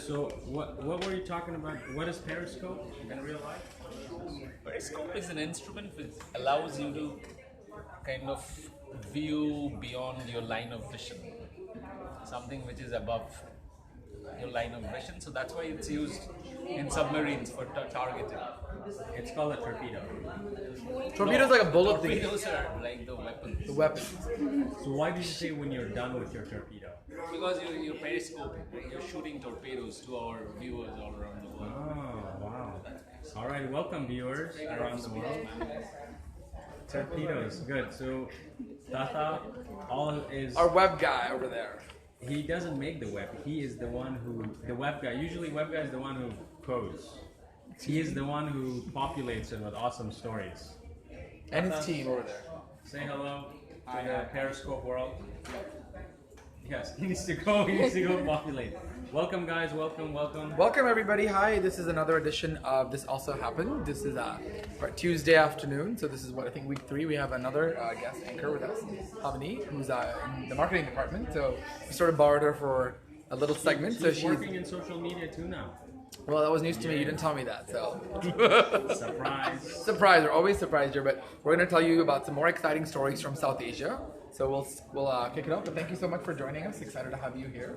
So what were you talking about? What is Periscope in real life? Periscope is an instrument which allows you to kind of view beyond your line of vision, something which is above your line of vision. So that's why it's used in submarines for targeting. It's called a torpedo. Torpedo's like a bullet thing. Torpedoes are like the weapons. The weapon. So why did you say when you're done with your torpedo? Because you're periscoping, right? You're shooting torpedoes to our viewers all around the world. Oh wow! All right, welcome viewers around the world. Torpedoes, good. So Tata, all is Our web guy over there. he doesn't make the web. He is the one who the web guy. Usually, web guy is the one who codes. He is the one who populates it with awesome stories. And his team over there. Say hello to the Periscope world. Yes, he needs to go. He needs to go populate. Welcome, guys. Welcome. Welcome everybody. Hi, this is another edition of This Also Happened. This is Tuesday afternoon, so this is what I think week 3. We have another guest anchor with us, Havani, who's in the marketing department. So we sort of borrowed her for a little segment. She's working in social media too now. Well, that was news to me. You didn't tell me that, so Surprise. surprise. We're always surprised here, but we're going to tell you about some more exciting stories from South Asia. So we'll kick it off. But thank you so much for joining us. Excited to have you here.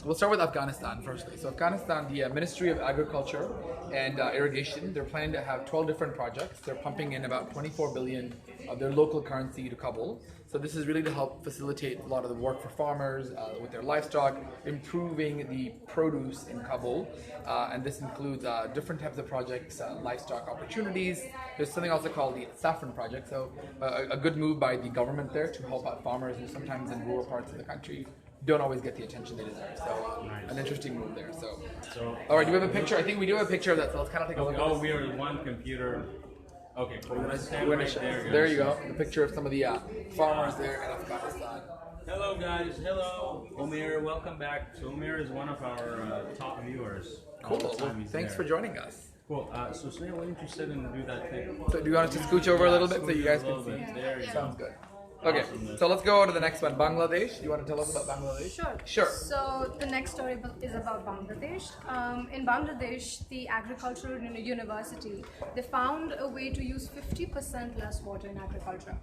We'll start with Afghanistan firstly. So Afghanistan, the Ministry of Agriculture and Irrigation, they're planning to have 12 different projects. They're pumping in about 24 billion of their local currency to Kabul. So this is really to help facilitate a lot of the work for farmers with their livestock, improving the produce in Kabul. And this includes different types of projects, livestock opportunities. There's something also called the Saffron Project. So a good move by the government there to help out farmers who sometimes in rural parts of the country don't always get the attention they deserve. So an interesting move there. So all right, do we have a picture? I think we do have a picture of that. So let's kind of take a look. Oh, we are one computer. Okay, cool. There you go. The picture of some of the farmers there in Afghanistan. Hello, guys. Hello, Omer. Welcome back. So Omer is one of our top viewers. Cool. All the time he's Thanks there. for joining us. Cool. So Snail, why don't you sit and do that thing? So do you want us to scooch over a little bit so you guys A can little see? bit. There you Sounds go. good. Okay, so let's go to the next one. Bangladesh. You want to tell us about Bangladesh? Sure. So the next story is about Bangladesh. In Bangladesh, the agricultural university, they found a way to use 50% less water in agriculture.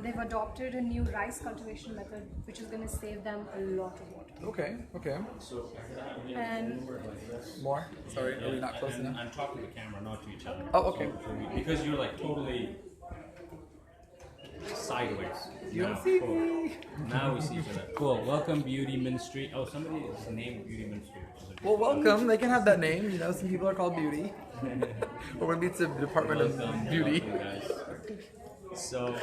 They've adopted a new rice cultivation method, which is going to save them a lot of water. Okay. So, And More? Sorry, are we not close and enough? I'm talking to the camera, not to each other. Oh, okay. Because you're like totally sideways. You don't Now, see cool. me. Now we see each other. Cool. Welcome, Beauty Ministry. Oh, somebody is named Beauty Ministry. Which is a Well, welcome. They can have that name. You know, some people are called Beauty. Or maybe it's the Department of Beauty. Welcome, guys. So,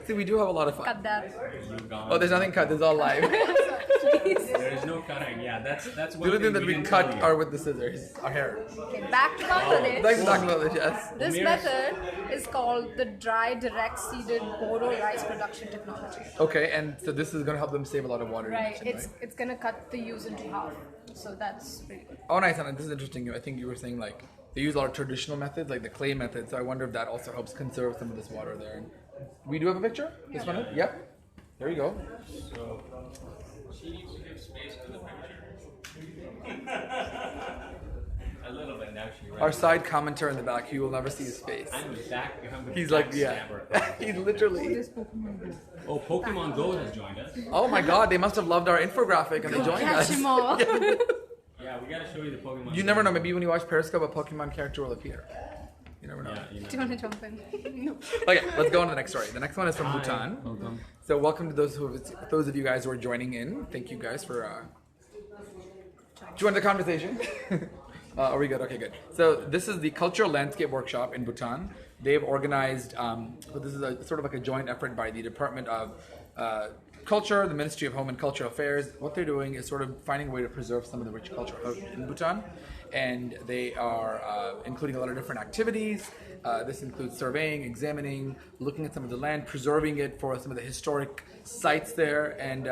See, we do have a lot of fun. cut that. you're gone. Oh, there's nothing cut. This is all live. There is no cutting. Yeah, that's The one only thing that we didn't cut tell you. are with the scissors. Our hair. Okay, back to Bangladesh. Thanks for talking about this, yes. This Umair's- method is called the dry direct seeded Boro rice production technology. Okay, and so this is going to help them save a lot of water. you Right, mentioned, it's gonna cut the use into half. So that's pretty good. Oh, nice. And this is interesting. I think you were saying like they use a lot of traditional methods, like the clay method. So I wonder if that also helps conserve some of this water there. And we do have a picture. This one. Yep. There you go. So, she needs to give space to the picture. A little bit now. She Our side commenter in the back. You will never see his face. I'm back behind the He's like, yeah. backstabber. He's literally. Oh, Pokemon Go has joined us. Oh my God! They must have loved our infographic and they joined Catch us. him all. Yeah, we gotta show you the Pokemon. You never know. Maybe when you watch Periscope, a Pokemon character will appear. You never know. Yeah, you know. Do you want to jump in? No. Okay, let's go on to the next story. The next one is from Hi. Bhutan. Welcome. So welcome to those of you guys who are joining in. Thank you guys for joining the conversation. Are we good? Okay, good. So this is the Cultural Landscape Workshop in Bhutan. They've organized. So this is sort of like a joint effort by the Department of Culture, the Ministry of Home and Cultural Affairs. What they're doing is sort of finding a way to preserve some of the rich culture in Bhutan, and they are including a lot of different activities. This includes surveying, examining, looking at some of the land, preserving it for some of the historic sites there, and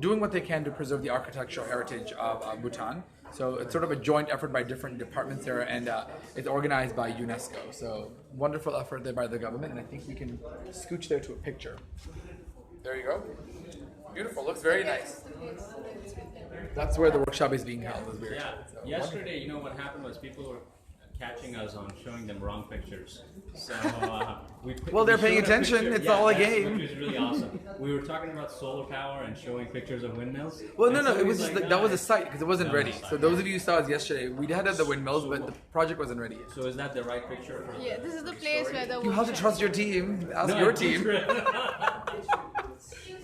doing what they can to preserve the architectural heritage of Bhutan. So it's sort of a joint effort by different departments there, and it's organized by UNESCO. So wonderful effort there by the government, and I think we can scooch there to a picture. There you go. Beautiful. Looks very nice. That's where the workshop is being held. Is weird. Yeah. So, Yesterday, you know what happened was people were catching us on showing them wrong pictures. So Well, they're we paying showed a attention. picture- It's all a that's- game. Which was really awesome. We were talking about solar power and showing pictures of windmills. Well, And no, it somebody's was just like, like, that was a "Guys." site because it wasn't That was ready. a site, So those of you who saw us yesterday, we had the windmills, but the project wasn't ready yet. So is that the right picture? For Yeah, this is the place where the You have to trust your team. Ask No, your I team.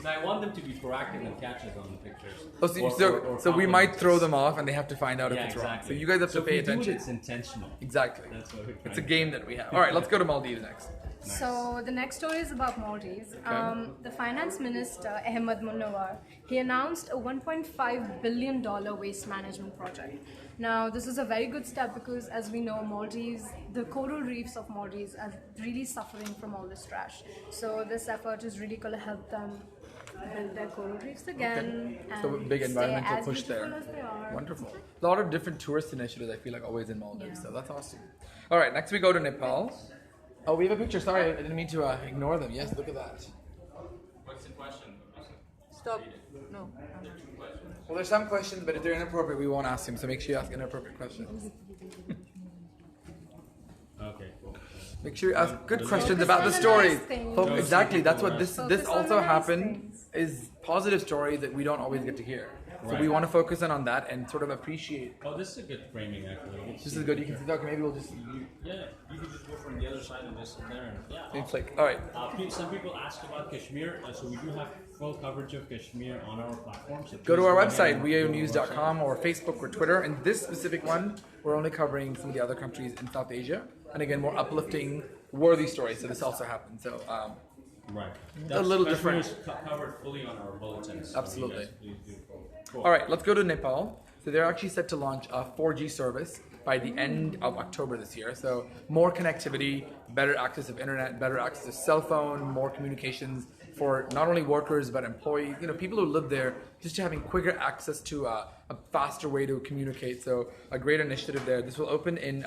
No, I want them to be proactive and catch us on the pictures. Oh, Or so we might compliment throw us. them off, and they have to find out Yeah, if it's wrong. exactly. So you guys have to So if pay we do it, attention. it's intentional. Exactly. That's what we're trying It's a to game that we have. All right, let's go to Maldives next. So the next story is about Maldives. The finance minister Ahmed Munawar, he announced a $1.5 billion waste management project. Now this is a very good step because, as we know, Maldives, the coral reefs of Maldives are really suffering from all this trash. So this effort is really going to help them build their coral reefs again. And So a big stay environmental as push there. beautiful as they are. Wonderful. A lot of different tourist initiatives, I feel like, always in Maldives. Yeah. So that's awesome. All right, next we go to Nepal. Oh, we have a picture. Sorry, I didn't mean to ignore them. Yes, look at that. What's the question? Stop. No. Well, there's some questions, but if they're inappropriate, we won't ask them. So make sure you ask inappropriate questions. Okay, cool. Make sure you ask good Focus questions on about the the stories. nice things. Focus- exactly. That's what this Focus on also the nice happened. things. Is positive stories that we don't always get to hear. So Right. we want to focus in on that and sort of appreciate. Oh, this is a good framing actually. This is good. You can see. Okay, maybe we'll just. Yeah, you could just go from the other side and just sit there. And, yeah. It's like, all right. Some people asked about Kashmir, so we do have full coverage of Kashmir on our platform. So Go to please our ahead website, and go to our weaonews.com, or Facebook or Twitter. And this specific one, we're only covering some of the other countries in South Asia. And again, more uplifting, worthy stories. So this also happened. So website. Right. A little Kashmir different. is covered fully on our bulletins. so Absolutely. you guys please do. Cool. all right, let's go to Nepal. So they're actually set to launch a 4G service by the end of October this year. So more connectivity, better access of internet, better access to cell phone, more communications for not only workers but employees. You know, people who live there, just having quicker access to a faster way to communicate. So a great initiative there. This will open in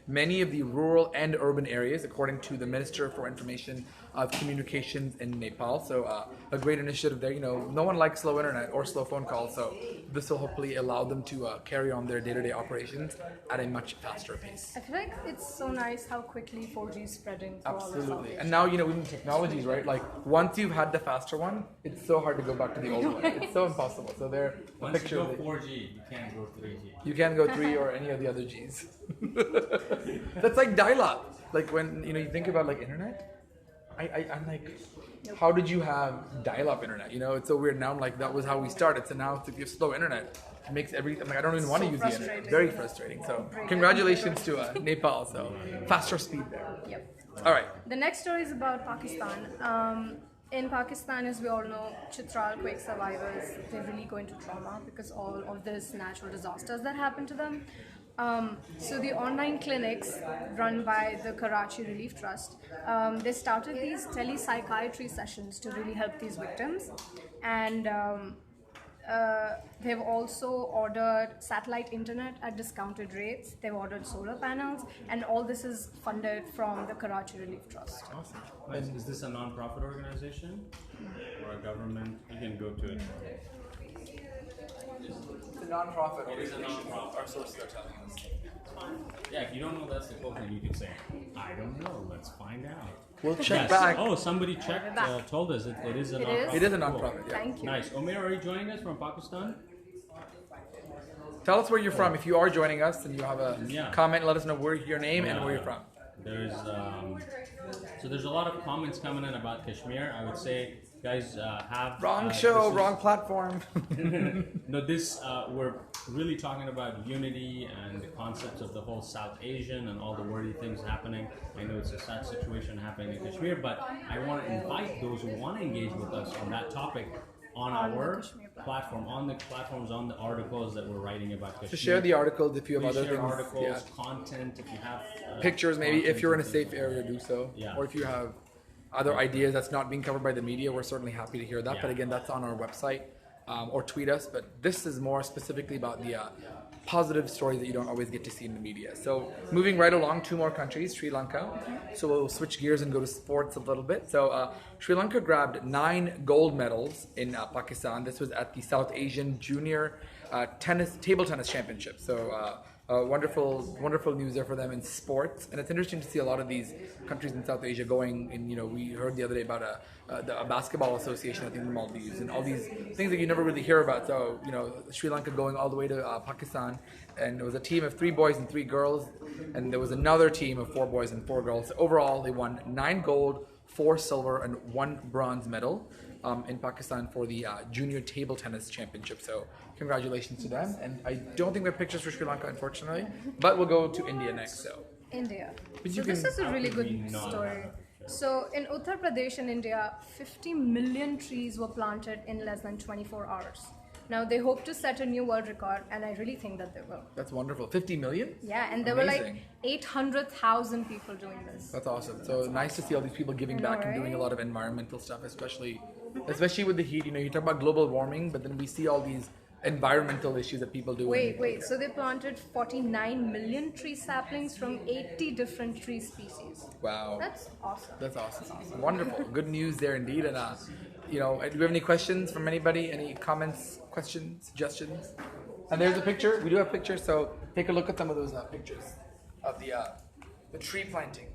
many of the rural and urban areas, according to the Minister for Information of Communications in Nepal. So a great initiative there. You know, no one likes slow internet or slow phone calls, so this will hopefully allow them to carry on their day-to-day operations at a much faster pace. I feel like it's so nice how quickly 4G is spreading through all of South Absolutely. Asia. And now, you know, even technologies, right? Like, once you've had the faster one, it's so hard to go back to the old one. It's so impossible. So there, a Once picture you of go it. 4G, you can't go 3G. You can go 3 or any of the other Gs. That's like dial-up. Like when, you know, you think about like internet, I'm like, how did you have dial-up internet? You know, it's so weird. Now I'm like, that was how we started. So now to give slow internet, it makes everything, like I don't even want to So use the internet. frustrating. Very frustrating. So congratulations to Nepal. So faster speed there. Yep. All right. The next story is about Pakistan. In Pakistan, as we all know, Chitral quake survivors, they really go into trauma because all of these natural disasters that happen to them. So the online clinics run by the Karachi Relief Trust, they started these telepsychiatry sessions to really help these victims. And they've also ordered satellite internet at discounted rates. They've ordered solar panels, and all this is funded from the Karachi Relief Trust. Awesome. Is this a non-profit organization or a government? You can go to it. It's a non-profit It is a non-profit. Our sources are telling us. Yeah, if you don't know that's the quote, then you can say, I don't know, let's find out. We'll check Yes. back. Oh, somebody checked, back. told us it is a It is? non-profit. It is a Cool. non-profit, yeah. Thank you. Nice. Omer, are you joining us from Pakistan? Tell us where you're from. If you are joining us and you have a Yeah. comment, let us know where your name and Yeah. where you're from. There's so there's a lot of comments coming in about Kashmir. I would say, guys, have Wrong this show, is- wrong platform. No, this we're really talking about unity and the concepts of the whole South Asian and all the worthy things happening. I know it's a sad situation happening in Kashmir, but I want to invite those who want to engage with us on that topic on On the our Kashmir platform, on the platforms, on the articles that we're writing about Kashmir. To share the articles if you have Please other share things. articles, Yeah. content, if you have Pictures, maybe. If content you're in a and safe things area, like do so. Yeah. Or if you have other ideas that's not being covered by the media, we're certainly happy to hear that. But Yeah. again, that's on our website or tweet us. But this is more specifically about the positive stories that you don't always get to see in the media. So moving right along, 2 more countries, Sri Lanka. So we'll switch gears and go to sports a little bit. So Sri Lanka grabbed 9 gold medals in Pakistan. This was at the South Asian Junior table tennis championship. So wonderful news there for them in sports. And it's interesting to see a lot of these countries in South Asia going. And we heard the other day about a basketball association, I think, in the Maldives, and all these things that you never really hear about. So Sri Lanka going all the way to Pakistan, and it was a team of 3 boys and 3 girls, and there was another team of 4 boys and 4 girls. So overall, they won 9 gold, 4 silver, and 1 bronze medal in Pakistan for the Junior Table Tennis Championship. So congratulations to them. And I don't think we have pictures for Sri Lanka, unfortunately, but we'll go to India next. So India. But So you this can- is a really How could we good not story. have So in Uttar Pradesh in India, 50 million trees were planted in less than 24 hours. Now they hope to set a new world record, and I really think that they will. that's wonderful. 50 million? Yeah, and there were like Amazing. 800,000 people doing this. That's awesome. So nice to see all these people giving I know, back and doing a right? lot of environmental stuff, especially with the heat. You talk about global warming, but then we see all these environmental issues that people do. Wait. So they planted 49 million tree saplings from 80 different tree species. Wow. That's awesome. That's awesome. Wonderful. Good news there indeed. And do we have any questions from anybody? Any comments, questions, suggestions? And there's a picture. We do have pictures, so take a look at some of those pictures of the tree planting.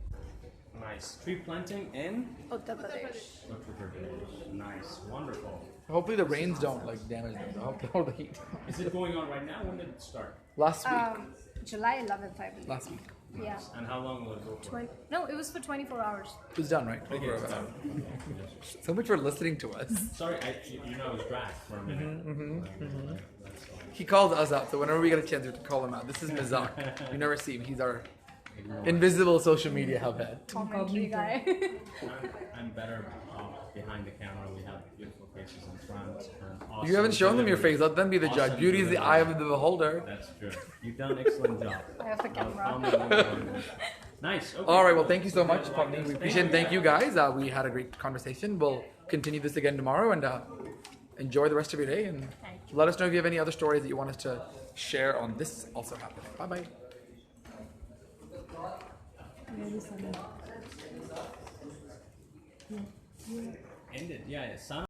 Nice. Tree planting in Uttar Pradesh. Uttar Pradesh. Nice. Wonderful. Hopefully the rains don't damage them. I hope all the heat. Is it going on right now? When did it start? Last week. July 11th, I believe. Last week. Yeah. And how long will it go for? No, it was for 24 hours. It was done, right? Okay, it's done. So much for listening to us. Sorry, I was dragged for a minute. He called us out, so whenever we get a chance, we have to call him out. This is Mizak. You never see him. He's our invisible social media hubhead. Commentary guy. I'm better behind the camera. We have beautiful faces in front. And awesome You haven't shown them your delivery. face. Let them be the judge. Awesome Beauty is the delivery. eye of the beholder. That's true. You've done an excellent job. I have the camera. Nice. Okay. All right. Well, thank you so much, Good luck, Pavni. guys. We appreciate it. Thank you, guys. We had a great conversation. We'll continue this again tomorrow, and enjoy the rest of your day. And let us know if you have any other stories that you want us to share on this also happening. Bye bye. Ended. Yeah. Son